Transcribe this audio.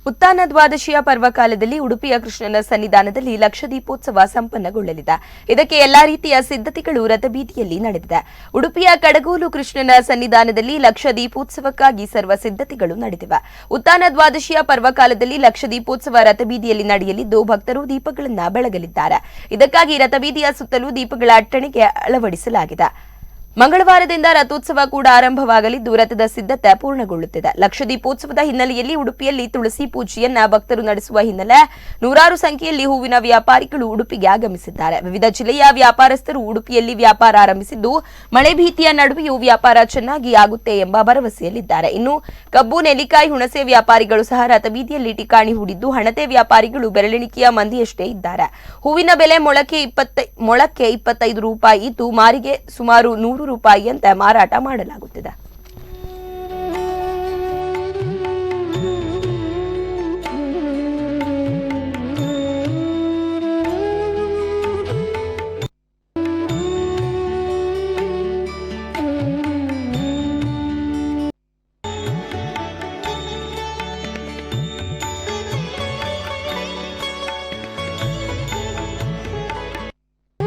ಉತ್ತಾನ ದ್ವಾದಶಿಯ ಪರ್ವಕಾಲದಲ್ಲಿ ಉಡುಪಿಯ ಕೃಷ್ಣನ ಸನ್ನಿಧಾನದಲ್ಲಿ ಲಕ್ಷ ದೀಪೋತ್ಸವ ಸಂಪನ್ನಗೊಳ್ಳಲಿದೆ. ಇದಕ್ಕೆ ಎಲ್ಲಾ ರೀತಿಯ ಸಿದ್ಧತೆಗಳು ರಥಬೀದಿಯಲ್ಲಿ ನಡೆದಿದೆ. ಉಡುಪಿಯ ಕಡಗೋಲು ಕೃಷ್ಣನ ಸನ್ನಿಧಾನದಲ್ಲಿ ಲಕ್ಷ ದೀಪೋತ್ಸವಕ್ಕಾಗಿ ಸರ್ವ ಸಿದ್ಧತೆಗಳು ನಡೆದಿವೆ. ಉತ್ತಾನ ದ್ವಾದಶಿಯ ಪರ್ವಕಾಲದಲ್ಲಿ ಲಕ್ಷ ದೀಪೋತ್ಸವ ರಥಬೀದಿಯಲ್ಲಿ ನಡೆಯಲಿದ್ದು ಭಕ್ತರು ದೀಪಗಳನ್ನು ಬೆಳಗಲಿದ್ದಾರೆ. ಇದಕ್ಕಾಗಿ ರಥಬೀದಿಯ ಸುತ್ತಲೂ ದೀಪಗಳ ಅಟ್ಟಣಿಗೆ ಅಳವಡಿಸಲಾಗಿದೆ. ಮಂಗಳವಾರದಿಂದ ರಥೋತ್ಸವ ಕೂಡ ಆರಂಭವಾಗಲಿದ್ದು ರಥದ ಸಿದ್ಧತೆ ಪೂರ್ಣಗೊಳ್ಳುತ್ತಿದೆ. ಲಕ್ಷ ದೀಪೋತ್ಸವದ ಹಿನ್ನೆಲೆಯಲ್ಲಿ ಉಡುಪಿಯಲ್ಲಿ ತುಳಸಿ ಪೂಜೆಯನ್ನ ಭಕ್ತರು ನಡೆಸುವ ಹಿನ್ನೆಲೆ ನೂರಾರು ಸಂಖ್ಯೆಯಲ್ಲಿ ಹೂವಿನ ವ್ಯಾಪಾರಿಗಳು ಉಡುಪಿಗೆ ಆಗಮಿಸಿದ್ದಾರೆ. ವಿವಿಧ ಜಿಲ್ಲೆಯ ವ್ಯಾಪಾರಸ್ಥರು ಉಡುಪಿಯಲ್ಲಿ ವ್ಯಾಪಾರ ಆರಂಭಿಸಿದ್ದು ಮಳೆ ಭೀತಿಯ ನಡುವೆಯೂ ವ್ಯಾಪಾರ ಚೆನ್ನಾಗಿ ಆಗುತ್ತೆ ಎಂಬ ಭರವಸೆಯಲ್ಲಿದ್ದಾರೆ. ಇನ್ನು ಕಬ್ಬು, ನೆಲ್ಲಿಕಾಯಿ, ಹುಣಸೆ ವ್ಯಾಪಾರಿಗಳು ಸಹ ರಥಬೀದಿಯಲ್ಲಿ ಠಿಕಾಣಿ ಹೂಡಿದ್ದು ಹಣತೆ ವ್ಯಾಪಾರಿಗಳು ಬೆರಳೆಣಿಕೆಯ ಮಂದಿಯಷ್ಟೇ ಇದ್ದಾರೆ. ಹೂವಿನ ಬೆಲೆ ಮೊಳಕ್ಕೆ 25 ರೂಪಾಯಿ ಇದ್ದು ಮಾರಿಗೆ ಸುಮಾರು 100 ರೂಪಾಯಿಯಂತೆ ಮಾರಾಟ ಮಾಡಲಾಗುತ್ತಿದೆ.